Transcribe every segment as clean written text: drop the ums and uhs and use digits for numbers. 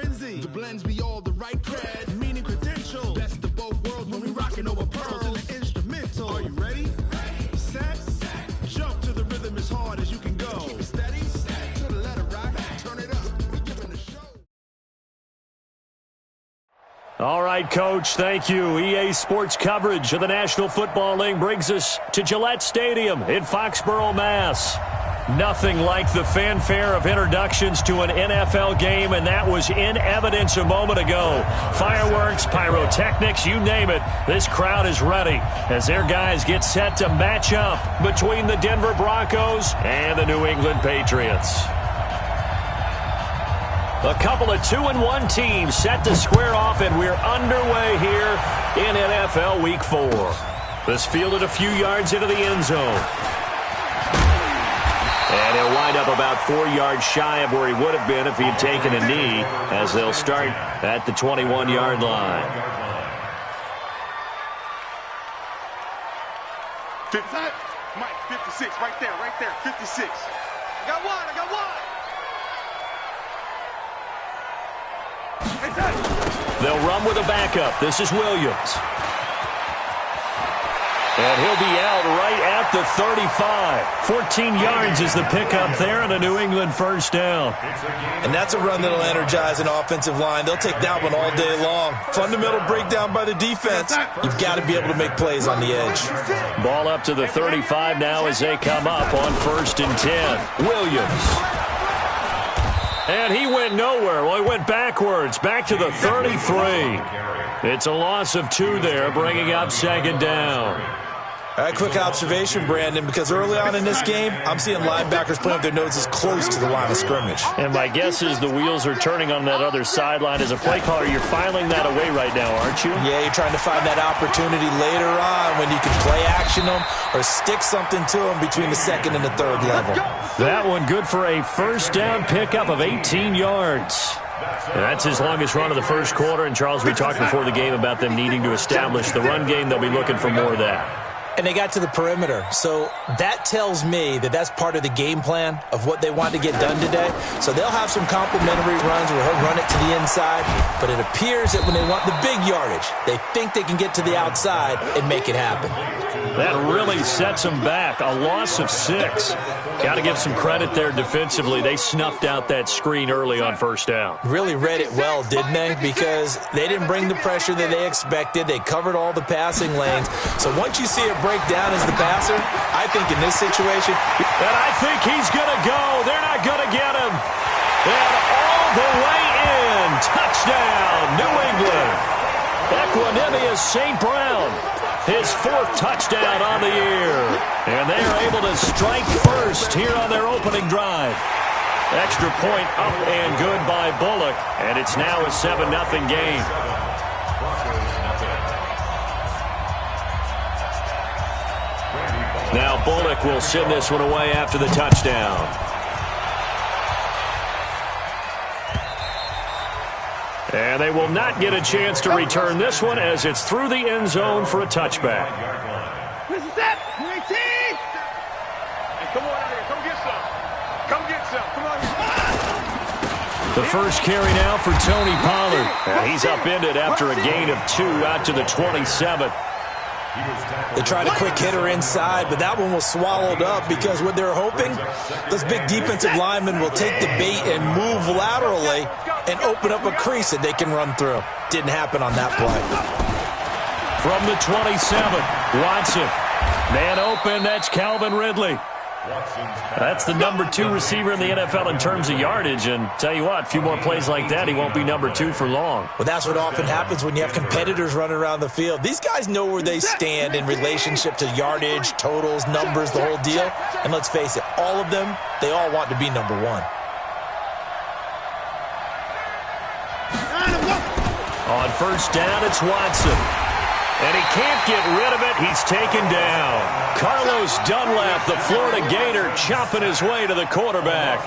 frenzy. The blends be all the right cred, meaning credential. Best of both worlds when we rockin' over pearls in the instrumental. Are you ready? Set. Jump to the rhythm as hard as you can go. Keep it steady. To the letter rock. Turn it up. We giving the show. All right, Coach, thank you. EA Sports coverage of the National Football League brings us to Gillette Stadium in Foxborough, Mass. Nothing like the fanfare of introductions to an NFL game, and that was in evidence a moment ago. Fireworks, pyrotechnics, you name it. This crowd is ready as their guys get set to match up between the Denver Broncos and the New England Patriots. A couple of 2-1 teams set to square off, and we're underway here in NFL Week 4. This fielded a few yards into the end zone. And he'll wind up about 4 yards shy of where he would have been if he had taken a knee, as they'll start at the 21-yard line. 55, Mike, 56, right there, 56. I got one. They'll run with a backup. This is Williams. And he'll be out right at the 35. 14 yards is the pickup there and a New England first down. And that's a run that'll energize an offensive line. They'll take that one all day long. Fundamental breakdown by the defense. You've got to be able to make plays on the edge. Ball up to the 35 now as they come up on 1st and 10. Williams. And he went nowhere. Well, he went backwards, back to the 33. It's a loss of 2 there, bringing up 2nd down. All right, quick observation, Brandon, because early on in this game, I'm seeing linebackers putting their noses close to the line of scrimmage. And my guess is the wheels are turning on that other sideline. As a play caller, you're filing that away right now, aren't you? Yeah, you're trying to find that opportunity later on when you can play action them or stick something to them between the 2nd and the 3rd level. That one good for a first down pickup of 18 yards. And that's his longest run of the first quarter. And, Charles, we talked before the game about them needing to establish the run game. They'll be looking for more of that. And they got to the perimeter. So that tells me that that's part of the game plan of what they want to get done today. So they'll have some complimentary runs where he'll run it to the inside. But it appears that when they want the big yardage, they think they can get to the outside and make it happen. That really sets them back. A loss of 6. Got to give some credit there defensively. They snuffed out that screen early on first down. Really read it well, didn't they? Because they didn't bring the pressure that they expected. They covered all the passing lanes. So once you see it break down as the passer, I think in this situation... And I think he's going to go. They're not going to get him. And all the way in. Touchdown, New England. Equanimous St. Brown. His 4th touchdown on the year. And they are able to strike first here on their opening drive. Extra point up and good by Bullock. And it's now a 7-0 game. Now Bullock will send this one away after the touchdown. And they will not get a chance to return this one as it's through the end zone for a touchback. This is it. 19. Hey, come on out here. Come get some. Come get some. Come on. The first carry now for Tony Pollard. And he's upended after a gain of 2 out to the 27. They tried a quick hitter inside, but that one was swallowed up because what they're hoping, those big defensive linemen will take the bait and move laterally and open up a crease that they can run through. Didn't happen on that play. From the 27, Watson. Man open, that's Calvin Ridley. That's the number 2 receiver in the NFL in terms of yardage. And tell you what, a few more plays like that, he won't be number 2 for long. Well, that's what often happens when you have competitors running around the field. These guys know where they stand in relationship to yardage, totals, numbers, the whole deal. And let's face it, all of them, they all want to be number 1. On first down, it's Watson. And he can't get rid of it. He's taken down. Carlos Dunlap, the Florida Gator, chopping his way to the quarterback.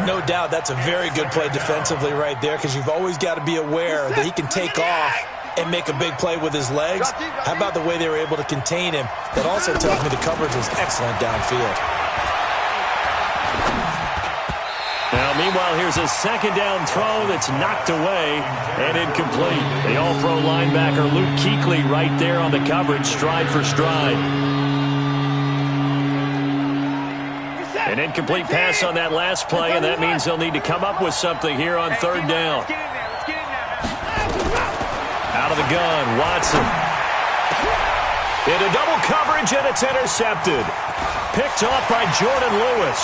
No doubt that's a very good play defensively right there because you've always got to be aware that he can take off and make a big play with his legs. How about the way they were able to contain him? That also tells me the coverage was excellent downfield. Now, meanwhile, here's a second down throw that's knocked away and incomplete. The all-pro linebacker Luke Kuechly right there on the coverage, stride for stride. An incomplete pass on that last play, and that means they'll need to come up with something here on third down. Out of the gun, Watson. Into double coverage, and it's intercepted. Picked off by Jordan Lewis.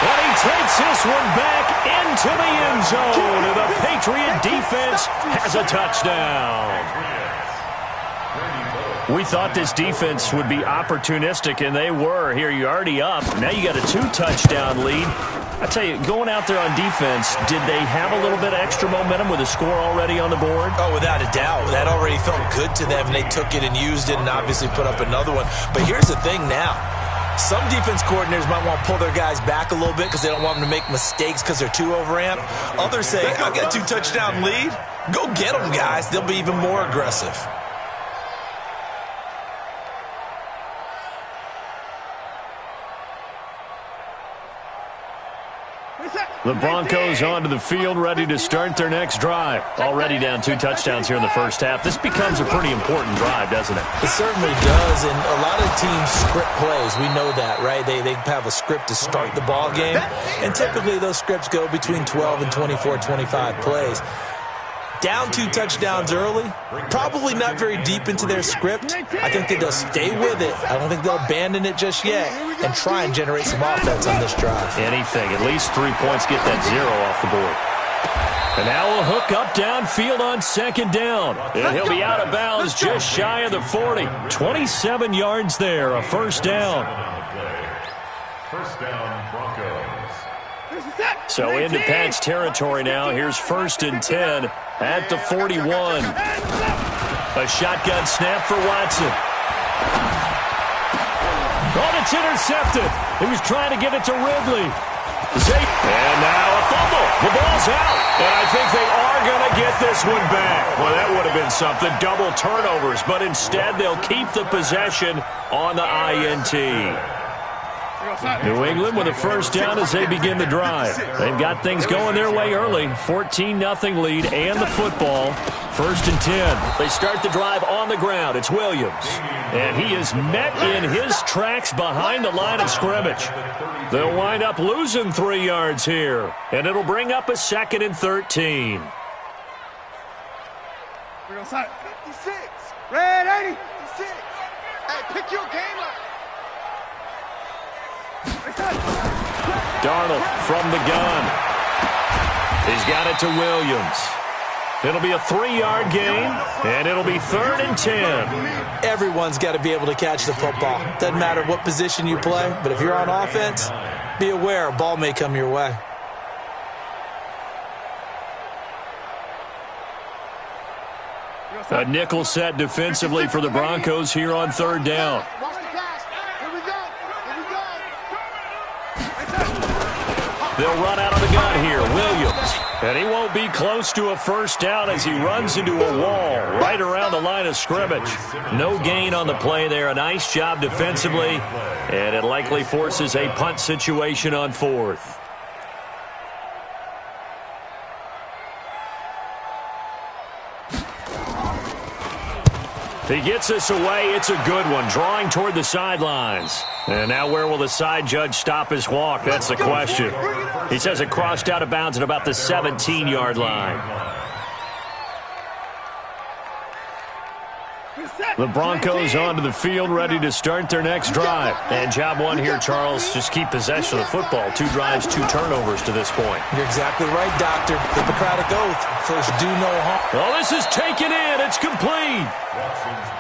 And he takes this one back into the end zone, and the Patriot defense has a touchdown. We thought this defense would be opportunistic, and they were. Here, you're already up. Now you got a 2-touchdown lead. I tell you, going out there on defense, did they have a little bit of extra momentum with a score already on the board? Oh, without a doubt. That already felt good to them, and they took it and used it and obviously put up another one. But here's the thing now. Some defense coordinators might want to pull their guys back a little bit because they don't want them to make mistakes because they're too overamped. Others say, I got a 2-touchdown lead. Go get them, guys. They'll be even more aggressive. The Broncos onto the field, ready to start their next drive. Already down 2 touchdowns here in the first half. This becomes a pretty important drive, doesn't it? It certainly does, and a lot of teams script plays. We know that, right? They have a script to start the ball game, and typically those scripts go between 12 and 24, 25 plays. Down 2 touchdowns early, probably not very deep into their script. I think they'll stay with it. I don't think they'll abandon it just yet and try and generate some offense on this drive. Anything, at least 3 points, get that 0 off the board. And now a hook up downfield on second down. And he'll be out of bounds just shy of the 40. 27 yards there, a first down. First down, Broncos. So into Pat's territory now. Here's 1st and 10 at the 41. A shotgun snap for Watson. Oh, it's intercepted. He was trying to get it to Ridley. And now a fumble. The ball's out. And I think they are going to get this one back. Well, that would have been something. Double turnovers. But instead, they'll keep the possession on the INT. New England with a first down as they begin the drive. They've got things going their way early. 14-0 lead and the football. 1st and 10. They start the drive on the ground. It's Williams. And he is met in his tracks behind the line of scrimmage. They'll wind up losing 3 yards here. And it'll bring up a 2nd and 13. 56. Red 80. 56. Hey, pick your game up. Darnold from the gun. He's got it to Williams. It'll be a 3-yard gain, and it'll be 3rd and 10. Everyone's got to be able to catch the football. Doesn't matter what position you play, but if you're on offense, be aware a ball may come your way. A nickel set defensively for the Broncos here on 3rd down. They'll run out of the gun here. Williams. And he won't be close to a first down as he runs into a wall right around the line of scrimmage. No gain on the play there. A nice job defensively. And it likely forces a punt situation on 4th. He gets this away. It's a good one. Drawing toward the sidelines. And now where will the side judge stop his walk? That's the question. He says it crossed out of bounds at about the 17-yard line. The Broncos onto the field, ready to start their next drive. And job one here, Charles, just keep possession of the football. 2 drives, 2 turnovers to this point. You're exactly right, Doctor. Hippocratic oath. First, do no harm. Oh, this is taken in. It's complete.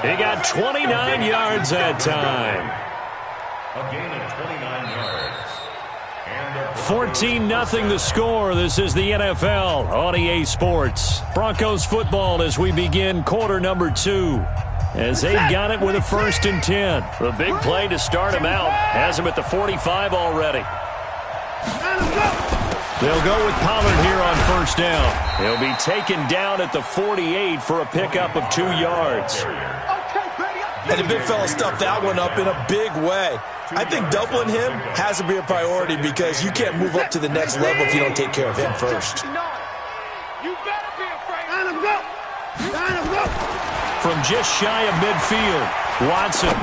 He got 29 yards that time. A gain of 29 yards. 14-0 the score. This is the NFL on EA Sports. Broncos football as we begin quarter number 2. As they've got it with a 1st and 10. The big play to start him out. Has him at the 45 already. They'll go with Pollard here on 1st down. He'll be taken down at the 48 for a pickup of 2 yards. And the big fella stuffed that one up in a big way. I think doubling him has to be a priority because you can't move up to the next level if you don't take care of him first. You better be afraid. From just shy of midfield, Watson.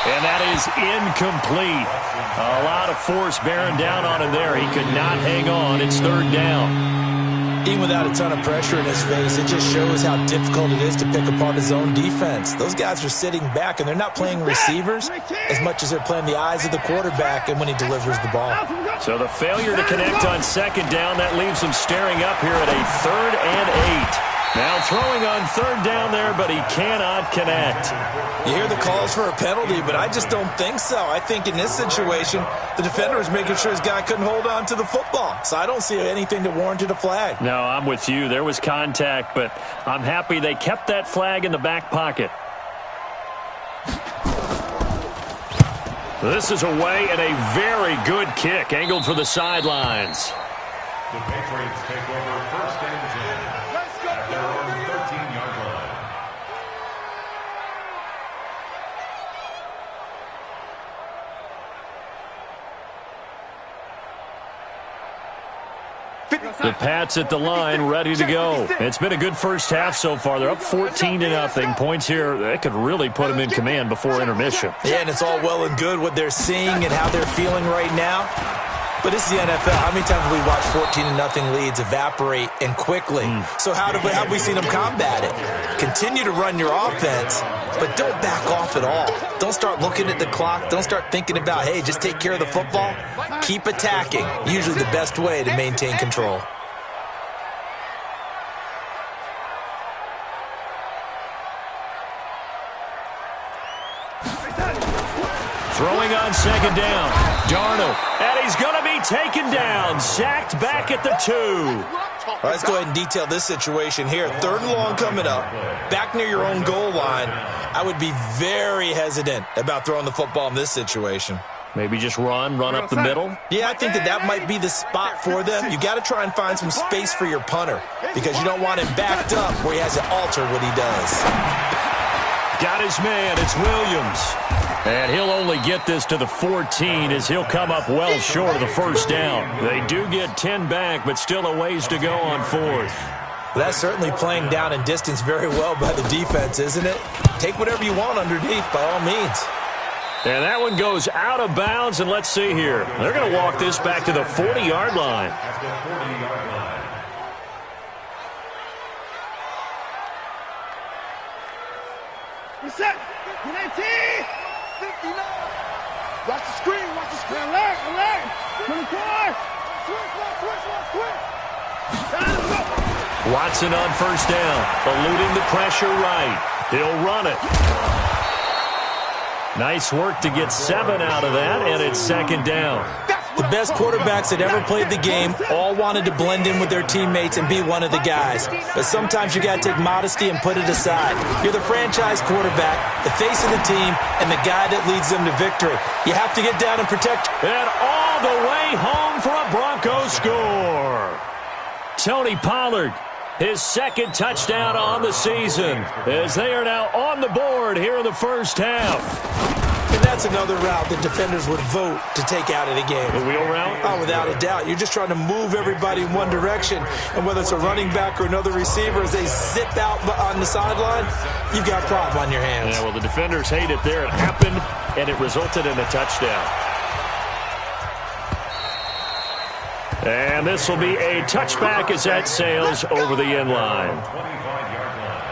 And that is incomplete. A lot of force bearing down on him there. He could not hang on. It's third down. Even without a ton of pressure in his face, it just shows how difficult it is to pick apart his own defense. Those guys are sitting back, and they're not playing receivers as much as they're playing the eyes of the quarterback and when he delivers the ball. So the failure to connect on second down, that leaves him staring up here at a 3rd and 8. Now throwing on third down there, but he cannot connect. You hear the calls for a penalty, but I just don't think so. I think in this situation, the defender is making sure his guy couldn't hold on to the football. So I don't see anything that warranted a flag. No, I'm with you. There was contact, but I'm happy they kept that flag in the back pocket. This is away and a very good kick, angled for the sidelines. The Patriots take over 1st and 10. At their own 13-yard line. The Pats at the line, ready to go. It's been a good first half so far. They're up 14-0. Points here, that could really put them in command before intermission. Yeah, and it's all well and good what they're seeing and how they're feeling right now. But this is the NFL. How many times have we watched 14-0 leads evaporate and quickly? So how have we seen them combat it? Continue to run your offense, but don't back off at all. Don't start looking at the clock. Don't start thinking about, hey, just take care of the football. Keep attacking. Usually the best way to maintain control. Throwing on second down. Darnold. And he's going to be taken down. Sacked back at the 2. All right, let's go ahead and detail this situation here. 3rd and long coming up. Back near your own goal line. I would be very hesitant about throwing the football in this situation. Maybe just run up the middle? Yeah, I think that might be the spot for them. You got to try and find some space for your punter because you don't want him backed up where he has to alter what he does. Got his man. It's Williams. And he'll only get this to the 14 as he'll come up well short of the first down. They do get 10 back, but still a ways to go on 4th. Well, that's certainly playing down and distance very well by the defense, isn't it? Take whatever you want underneath by all means. And that one goes out of bounds, and let's see here. They're going to walk this back to the 40-yard line. At the 40-yard line. Reset. 19. 59. Watch the screen. Alert. 24. Switch. Watson on first down, eluding the pressure right. He'll run it. Nice work to get 7 out of that, and it's second down. The best quarterbacks that ever played the game all wanted to blend in with their teammates and be one of the guys. But sometimes you got to take modesty and put it aside. You're the franchise quarterback, the face of the team, and the guy that leads them to victory. You have to get down and protect. And all the way home for a Broncos score. Tony Pollard, his 2nd touchdown on the season, as they are now on the board here in the first half. And that's another route that defenders would vote to take out of the game. The wheel route? Oh, without a doubt. You're just trying to move everybody in one direction. And whether it's a running back or another receiver, as they zip out on the sideline, you've got a problem on your hands. Yeah, well, the defenders hate it there. It happened, and it resulted in a touchdown. And this will be a touchback as that sails over the end line. 25-yard line.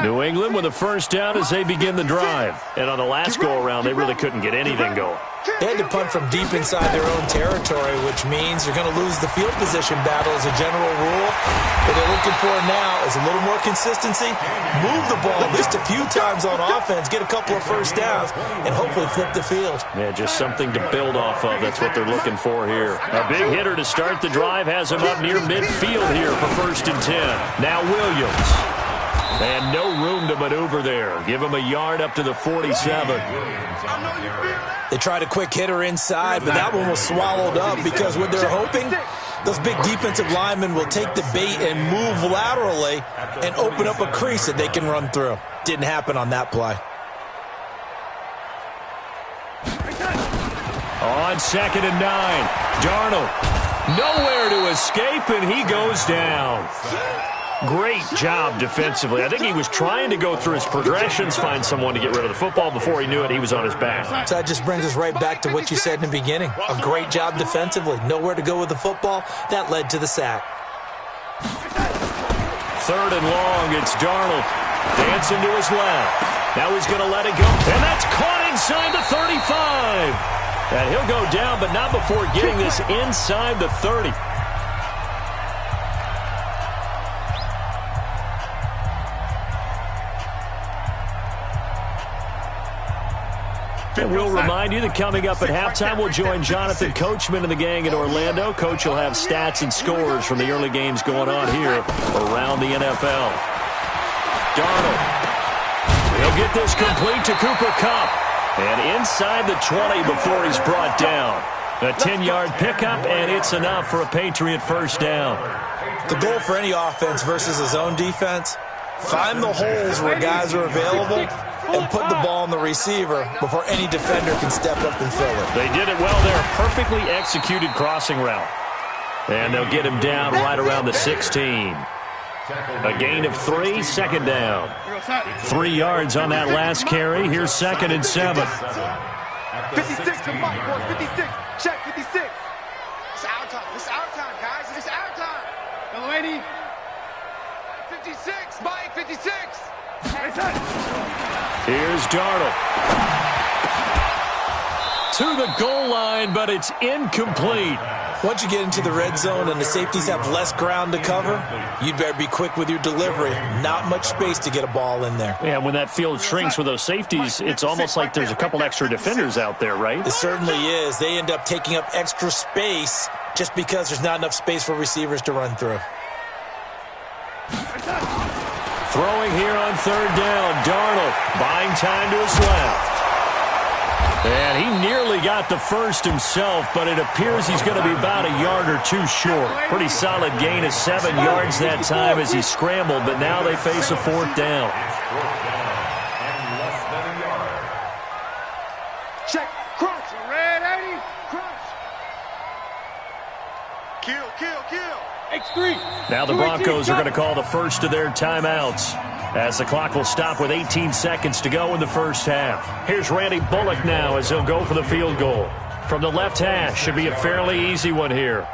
New England with a first down as they begin the drive. And on the last go-around, they really couldn't get anything going. They had to punt from deep inside their own territory, which means you're going to lose the field position battle as a general rule. What they're looking for now is a little more consistency, move the ball at least a few times on offense, get a couple of first downs, and hopefully flip the field. Yeah, just something to build off of. That's what they're looking for here. A big hitter to start the drive has him up near midfield here for 1st and 10. Now Williams. And no room to maneuver there. Give him a yard up to the 47. They tried a quick hitter inside, but that one was swallowed up because what they're hoping, those big defensive linemen will take the bait and move laterally and open up a crease that they can run through. Didn't happen on that play. On 2nd and 9, Darnold nowhere to escape, and he goes down. Great job defensively. I think he was trying to go through his progressions, find someone to get rid of the football. Before he knew it, he was on his back. So that just brings us right back to what you said in the beginning. A great job defensively. Nowhere to go with the football. That led to the sack. 3rd and long, it's Darnold. Dancing to his left. Now he's going to let it go. And that's caught inside the 35. And he'll go down, but not before getting this inside the 30. And we'll remind you that coming up at halftime, we'll join Jonathan Coachman and the gang in Orlando. Coach will have stats and scores from the early games going on here around the NFL. Darnold. He'll get this complete to Cooper Kupp. And inside the 20 before he's brought down. A 10-yard pickup, and it's enough for a Patriot first down. The goal for any offense versus a zone defense, find the holes where guys are available and put the ball on the receiver before any defender can step up and fill it. They did it well there. Perfectly executed crossing route. And they'll get him down right around the 16. A gain of 3, 2nd down. 3 yards on that last carry. Here's 2nd and 7. 56 to Mike, boys. 56. Check 56. It's our time. It's our time, guys. It's our time. Hello, 80. 56. Mike, 56. Here's Darnold. To the goal line, but it's incomplete. Once you get into the red zone and the safeties have less ground to cover, you'd better be quick with your delivery. Not much space to get a ball in there. Yeah, when that field shrinks with those safeties, it's almost like there's a couple extra defenders out there, right? It certainly is. They end up taking up extra space just because there's not enough space for receivers to run through. Throwing here on 3rd down, Darnold buying time to his left. And he nearly got the first himself, but it appears he's going to be about a yard or 2 short. Pretty solid gain of 7 yards that time as he scrambled, but now they face a 4th down. Check. Crunch. Red 80. Crunch. Kill. X3. Now the Broncos are going to call the first of their timeouts as the clock will stop with 18 seconds to go in the first half. Here's Randy Bullock now as he'll go for the field goal. From the left hash, should be a fairly easy one here.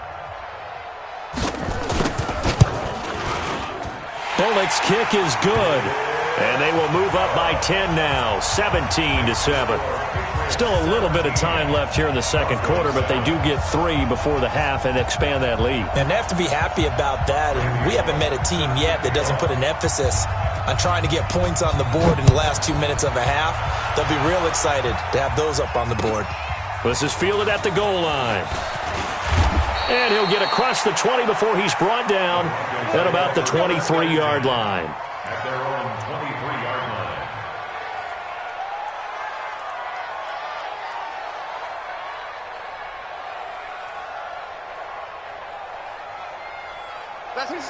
Bullock's kick is good. And they will move up by 10 now, 17-7. Still a little bit of time left here in the second quarter, but they do get 3 before the half and expand that lead. And they have to be happy about that. And we haven't met a team yet that doesn't put an emphasis on trying to get points on the board in the last 2 minutes of a half. They'll be real excited to have those up on the board. This is fielded at the goal line. And he'll get across the 20 before he's brought down at about the 23-yard line. At their own 23-yard line.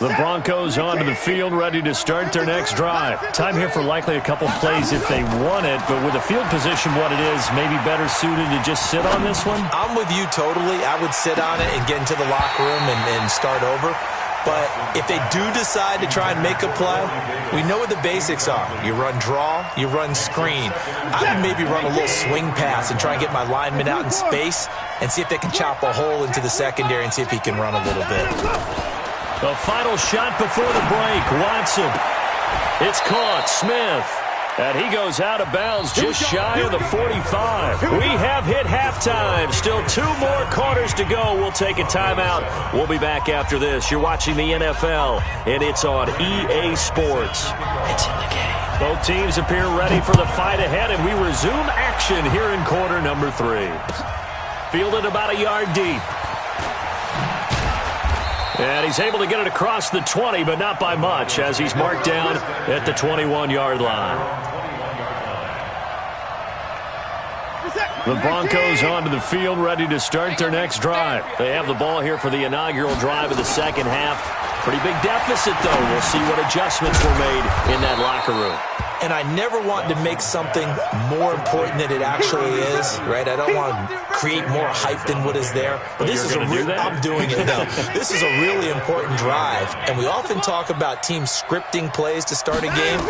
The Broncos onto the field, ready to start their next drive. Time here for likely a couple plays if they want it, but with the field position what it is, maybe better suited to just sit on this one? I'm with you totally. I would sit on it and get into the locker room and start over. But if they do decide to try and make a play, we know what the basics are. You run draw, you run screen. I would maybe run a little swing pass and try and get my lineman out in space and see if they can chop a hole into the secondary and see if he can run a little bit. The final shot before the break, Watson. It's caught, Smith. And he goes out of bounds just shy of the 45. We have hit halftime. Still 2 more quarters to go. We'll take a timeout. We'll be back after this. You're watching the NFL, and it's on EA Sports. It's in the game. Both teams appear ready for the fight ahead, and we resume action here in quarter number 3. Fielded about a yard deep. And he's able to get it across the 20, but not by much, as he's marked down at the 21-yard line. The Broncos onto the field, ready to start their next drive. They have the ball here for the inaugural drive of the second half. Pretty big deficit, though. We'll see what adjustments were made in that locker room. And I never want to make something more important than it actually is, right? I don't want to create more hype than what is there. But this is I'm doing it, though. This is a really important drive. And we often talk about teams scripting plays to start a game.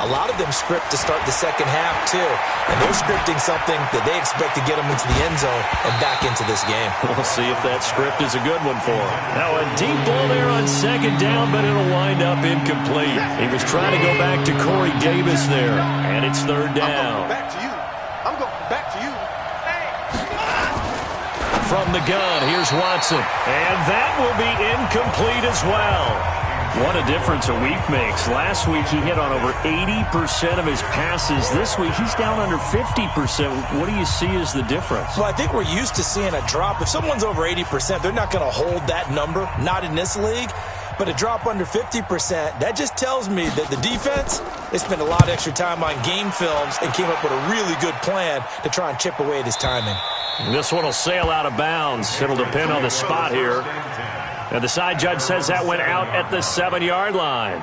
A lot of them script to start the second half, too. And they're scripting something that they expect to get them into the end zone and back into this game. We'll see if that script is a good one for them. Now a deep ball there on second down, but it'll wind up incomplete. He was trying to go back to Corey Davis there, and it's third down. I'm going back to you. From the gun, here's Watson, and that will be incomplete as well. What a difference a week makes. Last week he hit on over 80% of his passes. This week he's down under 50%. What do you see as the difference? Well, I think we're used to seeing a drop. If someone's over 80%, they're not going to hold that number, not in this league. But a drop under 50%, that just tells me that the defense, they spent a lot of extra time on game films and came up with a really good plan to try and chip away at his timing. This one will sail out of bounds. It'll depend on the spot here. And the side judge says that went out at the 7-yard line.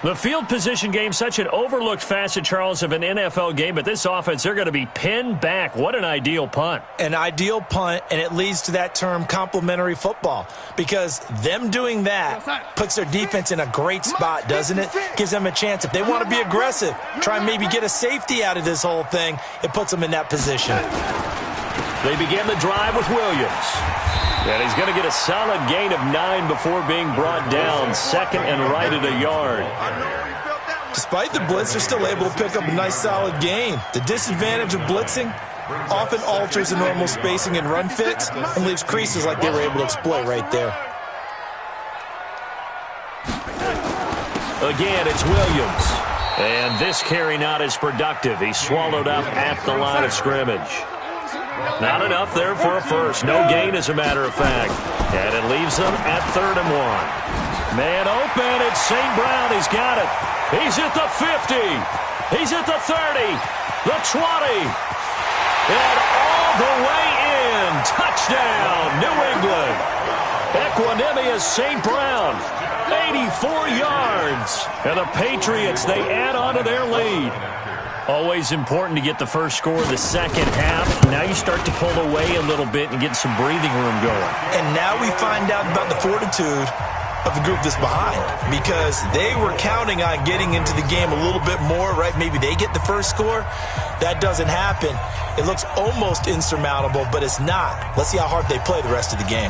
The field position game, such an overlooked facet, Charles, of an NFL game. But this offense, they're going to be pinned back. What an ideal punt. An ideal punt, and it leads to that term complementary football. Because them doing that puts their defense in a great spot, doesn't it? Gives them a chance. If they want to be aggressive, try and maybe get a safety out of this whole thing, it puts them in that position. They begin the drive with Williams. And he's going to get a solid gain of 9 before being brought down. Second and right at a yard. Despite the blitz, they're still able to pick up a nice solid gain. The disadvantage of blitzing often alters the normal spacing and run fits and leaves creases like they were able to exploit right there. Again, it's Williams. And this carry not as productive. He's swallowed up at the line of scrimmage. Not enough there for a first. No gain, as a matter of fact. And it leaves them at 3rd and 1. Man open. It's St. Brown. He's got it. He's at the 50. He's at the 30. The 20. And all the way in. Touchdown, New England. Equanimous St. Brown. 84 yards. And the Patriots, they add on to their lead. Always important to get the first score of the second half. Now you start to pull away a little bit and get some breathing room going. And now we find out about the fortitude of the group that's behind, because they were counting on getting into the game a little bit more, right? Maybe they get the first score. That doesn't happen. It looks almost insurmountable, but it's not. Let's see how hard they play the rest of the game.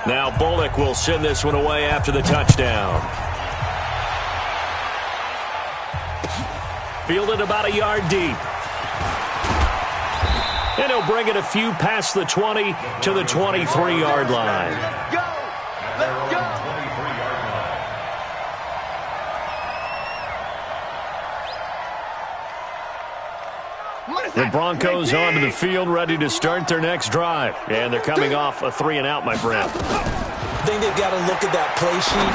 Now Bullock will send this one away after the touchdown. Fielded about a yard deep. And he'll bring it a few past the 20 to the 23-yard line. Go! Let's go! The Broncos onto the field, ready to start their next drive. And they're coming off a 3-and-out, my friend. I think they've got to look at that play sheet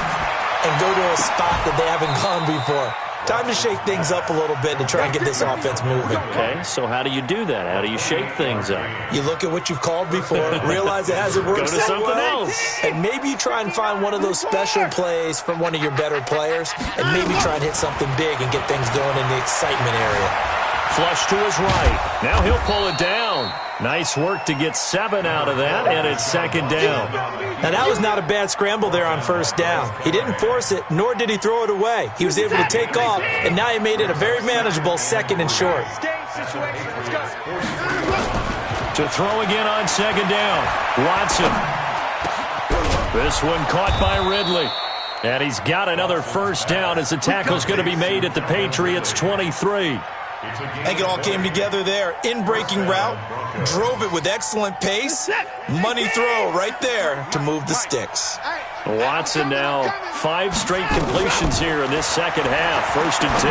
and go to a spot that they haven't gone before. Time to shake things up a little bit to try and get this offense moving. Okay, so how do you do that? How do you shake things up? You look at what you've called before, realize it hasn't worked Go to something else. and maybe you try and find one of those special plays from one of your better players, and maybe try and hit something big and get things going in the excitement area. Flush to his right. Now he'll pull it down. Nice work to get 7 out of that, and it's second down. Now, that was not a bad scramble there on first down. He didn't force it, nor did he throw it away. He was able to take off, and now he made it a very manageable 2nd and short. To throw again on second down. Watson. This one caught by Ridley. And he's got another first down as the tackle's going to be made at the Patriots' 23. I think it all came together there. In-breaking route, drove it with excellent pace. Money throw right there to move the sticks. Watson now 5 straight completions here in this second half. 1st and 10.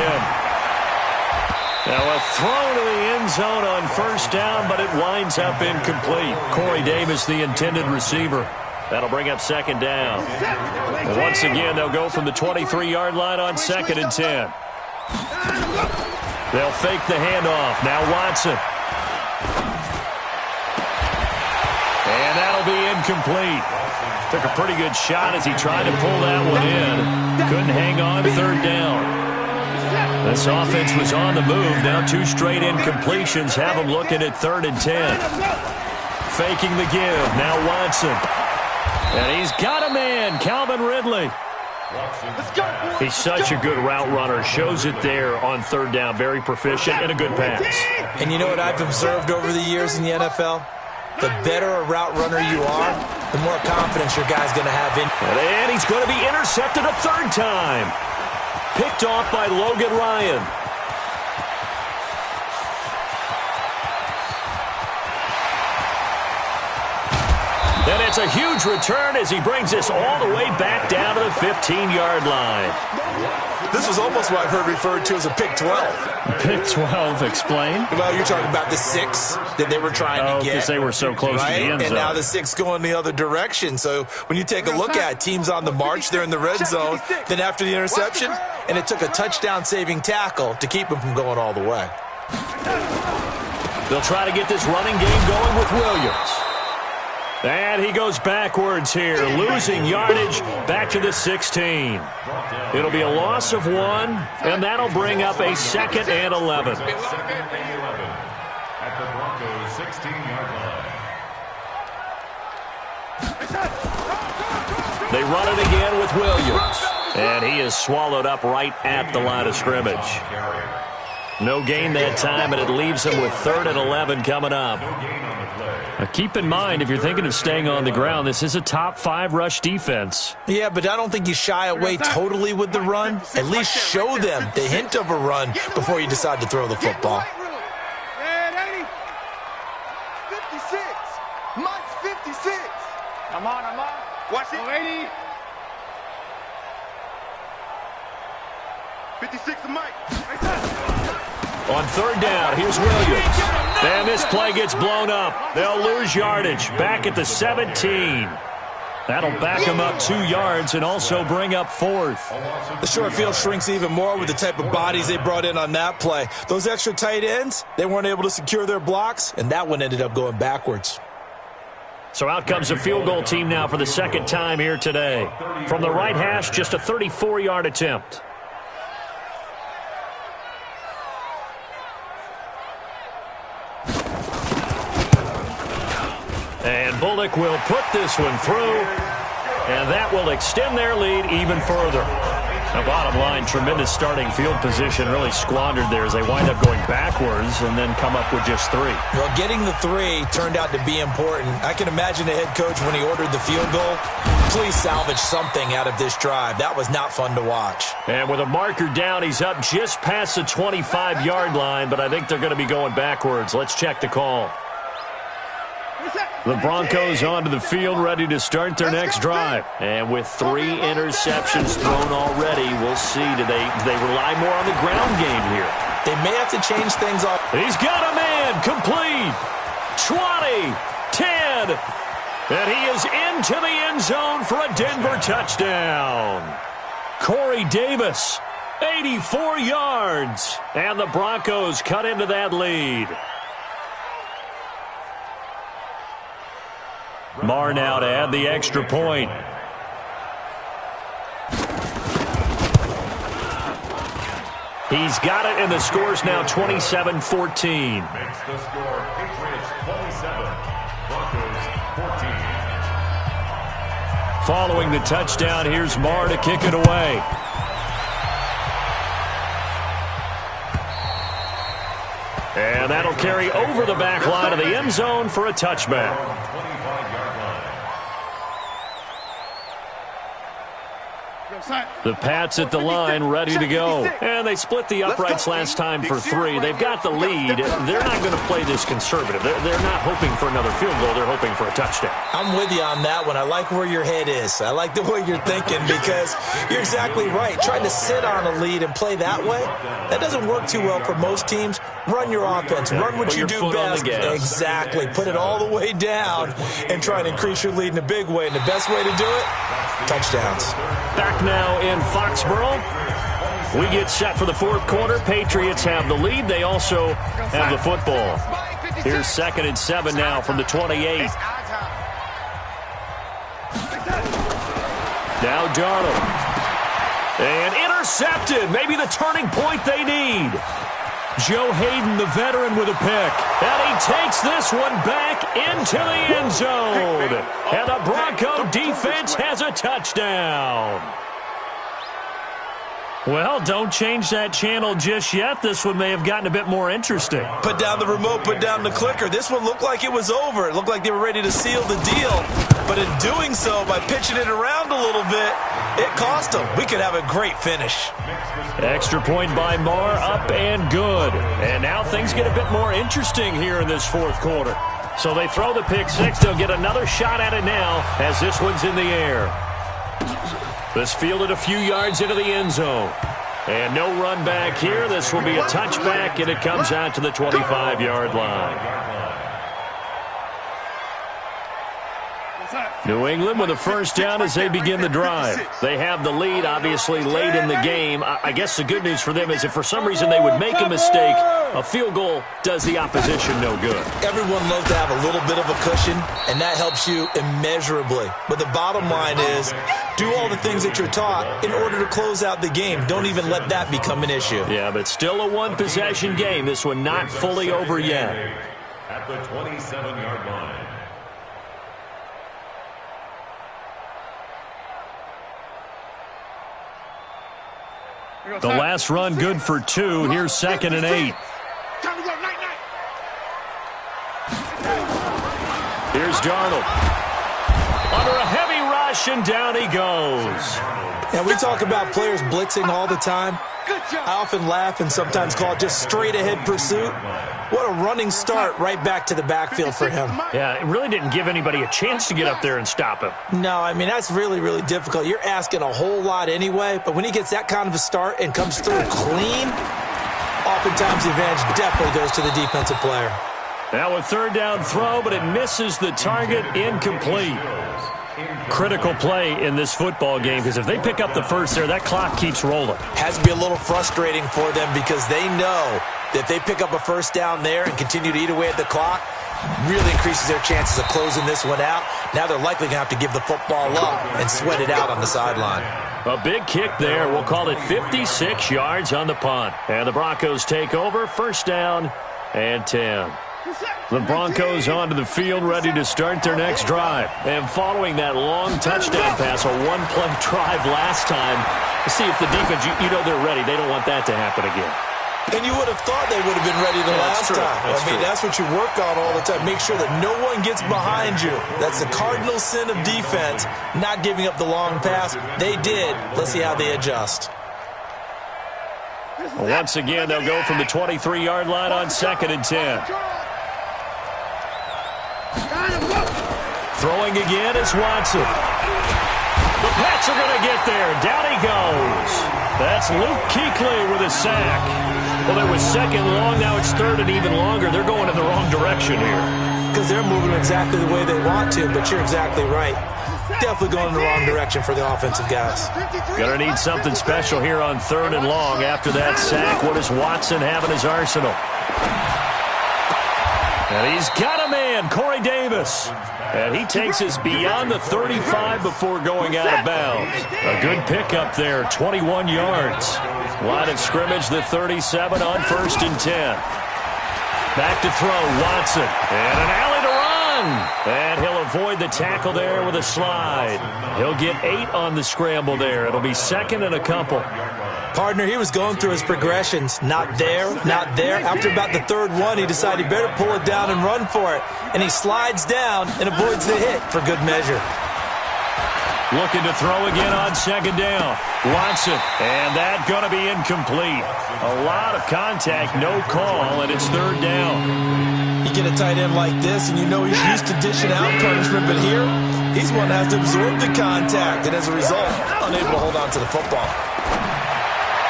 Now a throw to the end zone on first down, but it winds up incomplete. Corey Davis, the intended receiver. That'll bring up second down. And once again, they'll go from the 23-yard line on 2nd and 10. They'll fake the handoff. Now Watson. And that'll be incomplete. Took a pretty good shot as he tried to pull that one in. Couldn't hang on 3rd down. This offense was on the move. Now 2 straight incompletions have them looking at 3rd and 10. Faking the give. Now Watson. And he's got a man, Calvin Ridley. He's such a good route runner. Shows it there on 3rd down. Very proficient and a good pass. And you know what I've observed over the years in the NFL? The better a route runner you are, the more confidence your guy's going to have in. And he's going to be intercepted a 3rd time. Picked off by Logan Ryan. And it's a huge return as he brings us all the way back down to the 15-yard line. This was almost what I've heard referred to as a pick 12. Pick 12, explain? Well, you're talking about the 6 that they were trying to get. Because they were so close to the end zone. And now the 6 going the other direction. So when you take a look at teams on the march, they're in the red zone. Then after the interception, and it took a touchdown-saving tackle to keep them from going all the way. They'll try to get this running game going with Williams. And he goes backwards here, losing yardage back to the 16. It'll be a loss of 1, and that'll bring up a 2nd and 11. Second and 11 at the Broncos' 16-yard line. They run it again with Williams. And he is swallowed up right at the line of scrimmage. No gain that time, and it leaves him with 3rd and 11 coming up. Now keep in mind, if you're thinking of staying on the ground, this is a top 5 rush defense. Yeah, but I don't think you shy away totally with the run. At least show them the hint of a run before you decide to throw the football. 56. Mike's 56. I'm on. Watch it. 80. 56 to Mike. On 3rd down, here's Williams. And this play gets blown up. They'll lose yardage back at the 17. That'll back them up 2 yards and also bring up 4th. The short field shrinks even more with the type of bodies they brought in on that play. Those extra tight ends, they weren't able to secure their blocks, and that one ended up going backwards. So out comes a field goal team now for the 2nd time here today. From the right hash, just a 34-yard attempt. And Bullock will put this one through, and that will extend their lead even further. Now, bottom line, tremendous starting field position, really squandered there as they wind up going backwards and then come up with just 3. Well, getting the 3 turned out to be important. I can imagine the head coach when he ordered the field goal. Please salvage something out of this drive. That was not fun to watch. And with a marker down, he's up just past the 25-yard line, but I think they're going to be going backwards. Let's check the call. The Broncos onto the field, ready to start their next drive. And with 3 interceptions thrown already, we'll see. Do they rely more on the ground game here? They may have to change things up. He's got a man, complete. 20, 10. And he is into the end zone for a Denver touchdown. Corey Davis, 84 yards. And the Broncos cut into that lead. Marr now to add the extra point. He's got it, and the score's now 27-14. Makes the score Patriots 27, Broncos 14. Following the touchdown, here's Marr to kick it away. And that'll carry over the back line of the end zone for a touchback. The Pats at the line, ready to go. And they split the uprights last time for 3. They've got the lead. They're not going to play this conservative. They're not hoping for another field goal. They're hoping for a touchdown. I'm with you on that one. I like where your head is. I like the way you're thinking because you're exactly right. Trying to sit on a lead and play that way, that doesn't work too well for most teams. Run your offense. Run what you do best. Exactly. Put it all the way down and try and increase your lead in a big way. And the best way to do it, touchdowns. Back now in Foxborough. We get set for the fourth quarter. Patriots have the lead. They also have the football. Here's 2nd and 7 now from the 28. Now Darnold. And intercepted. Maybe the turning point they need. Joe Hayden, the veteran, with a pick. And he takes this one back into the end zone. And the Bronco defense has a touchdown. Well, don't change that channel just yet. This one may have gotten a bit more interesting. Put down the remote, put down the clicker. This one looked like it was over. It looked like they were ready to seal the deal. But in doing so, by pitching it around a little bit, it cost them. We could have a great finish. Extra point by Marr, up and good. And now things get a bit more interesting here in this fourth quarter. So they throw the pick six. They'll get another shot at it now as this one's in the air. This fielded a few yards into the end zone. And no run back here. This will be a touchback, and it comes out to the 25-yard line. New England with a first down as they begin the drive. They have the lead, obviously, late in the game. I guess the good news for them is if for some reason they would make a mistake, a field goal does the opposition no good. Everyone loves to have a little bit of a cushion, and that helps you immeasurably. But the bottom line is, do all the things that you're taught in order to close out the game. Don't even let that become an issue. Yeah, but still a one-possession game. This one not fully over yet. At the 27-yard line. The last run good for 2. Here's 2nd and 8. Here's Darnold. Under a heavy rush, and down he goes. And we talk about players blitzing all the time. I often laugh and sometimes call it just straight-ahead pursuit. What a running start right back to the backfield for him. Yeah, it really didn't give anybody a chance to get up there and stop him. No, I mean, that's really, really difficult. You're asking a whole lot anyway, but when he gets that kind of a start and comes through clean, oftentimes the advantage definitely goes to the defensive player. Now a third down throw, but it misses the target, incomplete. Critical play in this football game because if they pick up the first there, that clock keeps rolling. Has to be a little frustrating for them because they know that if they pick up a first down there and continue to eat away at the clock, really increases their chances of closing this one out. Now they're likely going to have to give the football up and sweat it out on the sideline. A big kick there. We'll call it 56 yards on the punt. And the Broncos take over. First down and 10. The Broncos onto the field, ready to start their next drive. And following that long touchdown pass, a one-play drive last time, see if the defense, you know they're ready. They don't want that to happen again. And you would have thought they would have been ready the last time. That's what you work on all the time. Make sure that no one gets behind you. That's the cardinal sin of defense, not giving up the long pass. They did. Let's see how they adjust. Once again, they'll go from the 23-yard line on 2nd and 10. Throwing again is Watson. The Pats are going to get there. Down he goes. That's Luke Kuechly with a sack. Well, there was second long. Now it's third and even longer. They're going in the wrong direction here. Because they're moving exactly the way they want to, but you're exactly right. Definitely going in the wrong direction for the offensive guys. Going to need something special here on 3rd and long. After that sack, what does Watson have in his arsenal? And he's got a man, Corey Davis. And he takes us beyond the 35 before going out of bounds. A good pickup there, 21 yards. Line of scrimmage, the 37 on 1st and 10. Back to throw, Watson. And an alley to run. And he'll avoid the tackle there with a slide. He'll get 8 on the scramble there. It'll be 2nd and a couple. Partner, he was going through his progressions. Not there, not there. After about the 3rd one, he decided he better pull it down and run for it. And he slides down and avoids the hit for good measure. Looking to throw again on second down. Watson, and that going to be incomplete. A lot of contact, no call, and it's third down. You get a tight end like this, and you know he's used to dishing out punishment, but here, he's one that has to absorb the contact, and as a result, unable to hold on to the football.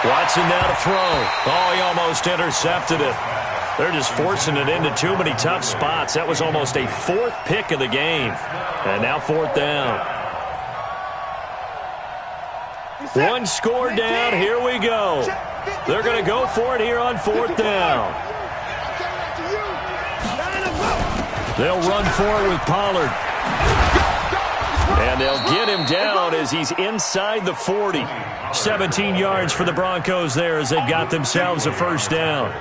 Watson now to throw. Oh, he almost intercepted it. They're just forcing it into too many tough spots. That was almost a fourth pick of the game. And now fourth down. One score down. Here we go. They're going to go for it here on fourth down. They'll run for it with Pollard. And they'll get him down as he's inside the 40. 17 yards for the Broncos there as they've got themselves a first down.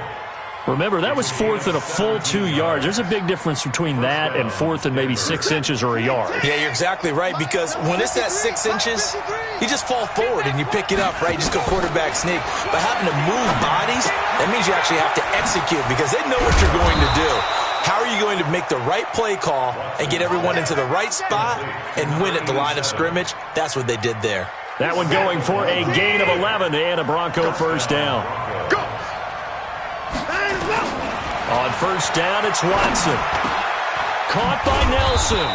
Remember, that was fourth and a full 2 yards. There's a big difference between that and fourth and maybe 6 inches or a yard. Yeah, you're exactly right, because when it's at 6 inches, you just fall forward and you pick it up, right? You just go quarterback sneak. But having to move bodies, that means you actually have to execute because they know what you're going to do. How are you going to make the right play call and get everyone into the right spot and win at the line of scrimmage? That's what they did there. That one going for a gain of 11 and a Bronco first down. On first down, it's Watson. Caught by Nelson.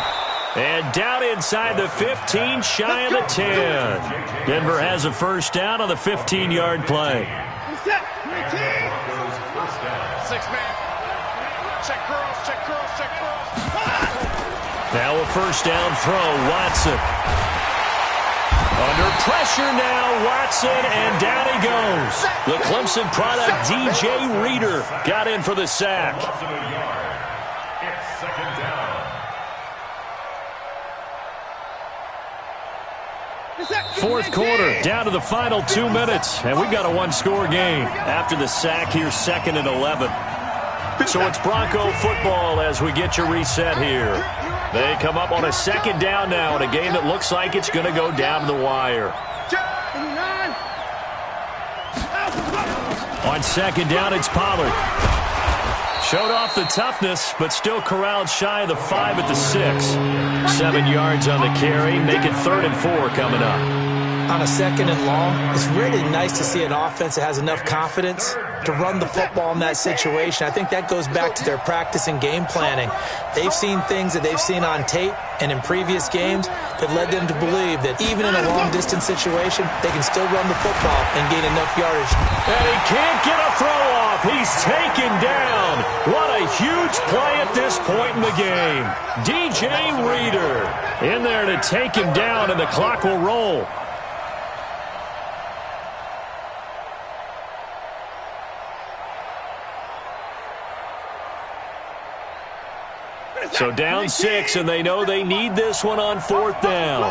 And down inside the 15, shy of the 10. Denver has a first down on the 15-yard play. 6-man. Check curls, check curls, check curls. Now a first down throw, Watson. Under pressure now, Watson, and down he goes. The Clemson product, DJ Reader, got in for the sack. It's second down. Fourth quarter, down to the final 2 minutes, and we've got a one-score game. After the sack here, second and 11. So it's Bronco football as we get your reset here. They come up on a second down now in a game that looks like it's going to go down to the wire. On second down, it's Pollard. Showed off the toughness, but still corralled shy of the 5 at the 6. 7 yards on the carry, make it 3rd and 4 coming up. On a second and long, it's really nice to see an offense that has enough confidence to run the football in that situation. I think that goes back to their practice and game planning. They've seen things that they've seen on tape and in previous games that led them to believe that even in a long-distance situation, they can still run the football and gain enough yardage. And he can't get a throw off. He's taken down. What a huge play at this point in the game. DJ Reader in there to take him down, and the clock will roll. So down 6, and they know they need this one on fourth down.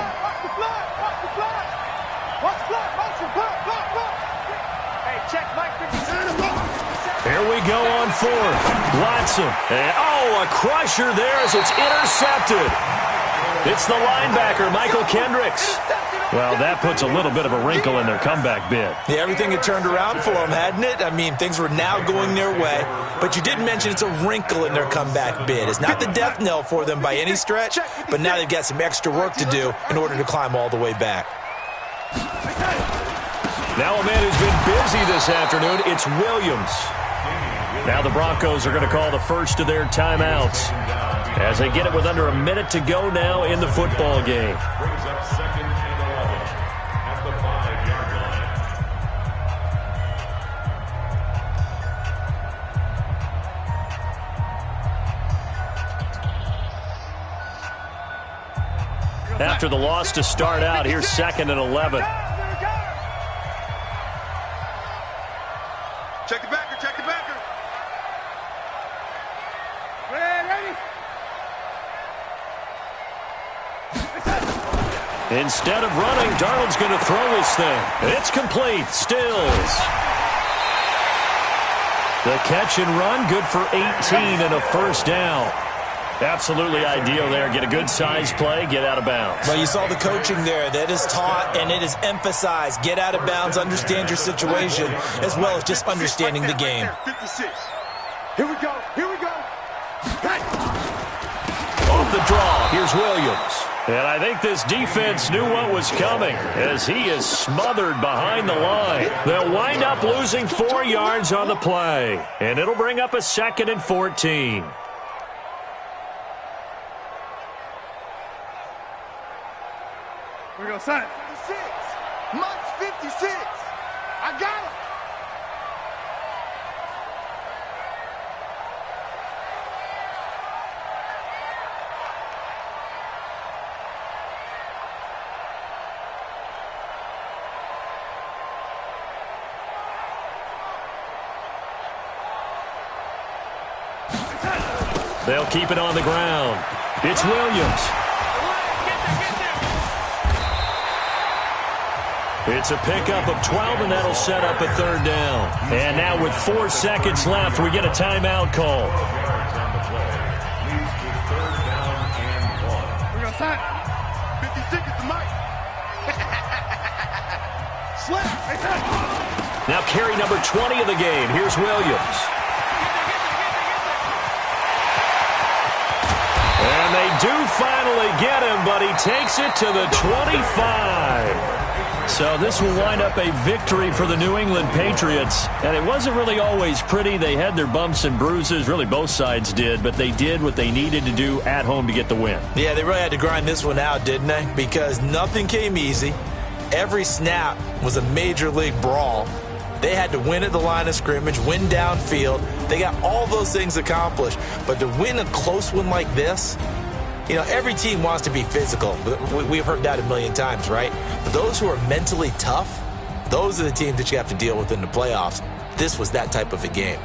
Here we go on fourth. Watson. And, a crusher there as it's intercepted. It's the linebacker, Michael Kendricks. Well, that puts a little bit of a wrinkle in their comeback bid. Yeah, everything had turned around for them, hadn't it? I mean, things were now going their way. But you did mention it's a wrinkle in their comeback bid. It's not the death knell for them by any stretch, but now they've got some extra work to do in order to climb all the way back. Now a man who's been busy this afternoon, it's Williams. Now the Broncos are going to call the first of their timeouts as they get it with under a minute to go now in the football game. Brings up second and 11 at the 5-yard line. After the loss to start out, here's second and 11. Check the backer, check the backer. Instead of running, Darnold's going to throw this thing. It's complete. Stills. The catch and run, good for 18 and a first down. Absolutely ideal there. Get a good size play, get out of bounds. Well, you saw the coaching there. That is taught and it is emphasized. Get out of bounds, understand your situation, as well as just understanding the game. 56. Here we go, here we go. Off the draw, here's Williams. And I think this defense knew what was coming as he is smothered behind the line. They'll wind up losing 4 yards on the play, and it'll bring up a 2nd and 14. We go, son. 56. Mutt's 56. I got him. They'll keep it on the ground. It's Williams. It's a pickup of 12, and that'll set up a 3rd down. And now with 4 seconds left, we get a timeout call. We go, son. 56 is the mic. Slap. Now carry number 20 of the game. Here's Williams. And they do finally get him, but he takes it to the 25. So this will wind up a victory for the New England Patriots. And it wasn't really always pretty. They had their bumps and bruises. Really, both sides did. But they did what they needed to do at home to get the win. Yeah, they really had to grind this one out, didn't they? Because nothing came easy. Every snap was a major league brawl. They had to win at the line of scrimmage, win downfield. They got all those things accomplished. But to win a close one like this, you know, every team wants to be physical. We've heard that a million times, right? But those who are mentally tough, those are the teams that you have to deal with in the playoffs. This was that type of a game.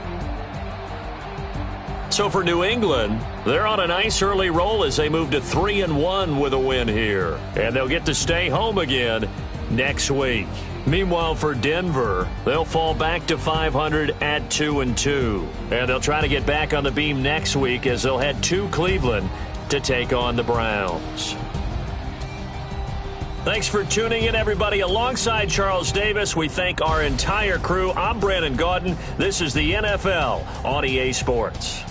So for New England, they're on a nice early roll as they move to 3-1 with a win here. And they'll get to stay home again next week. Meanwhile, for Denver, they'll fall back to 500 at 2-2. And they'll try to get back on the beam next week as they'll head to Cleveland to take on the Browns. Thanks for tuning in, everybody. Alongside Charles Davis, we thank our entire crew. I'm Brandon Gaudin. This is the NFL on EA Sports.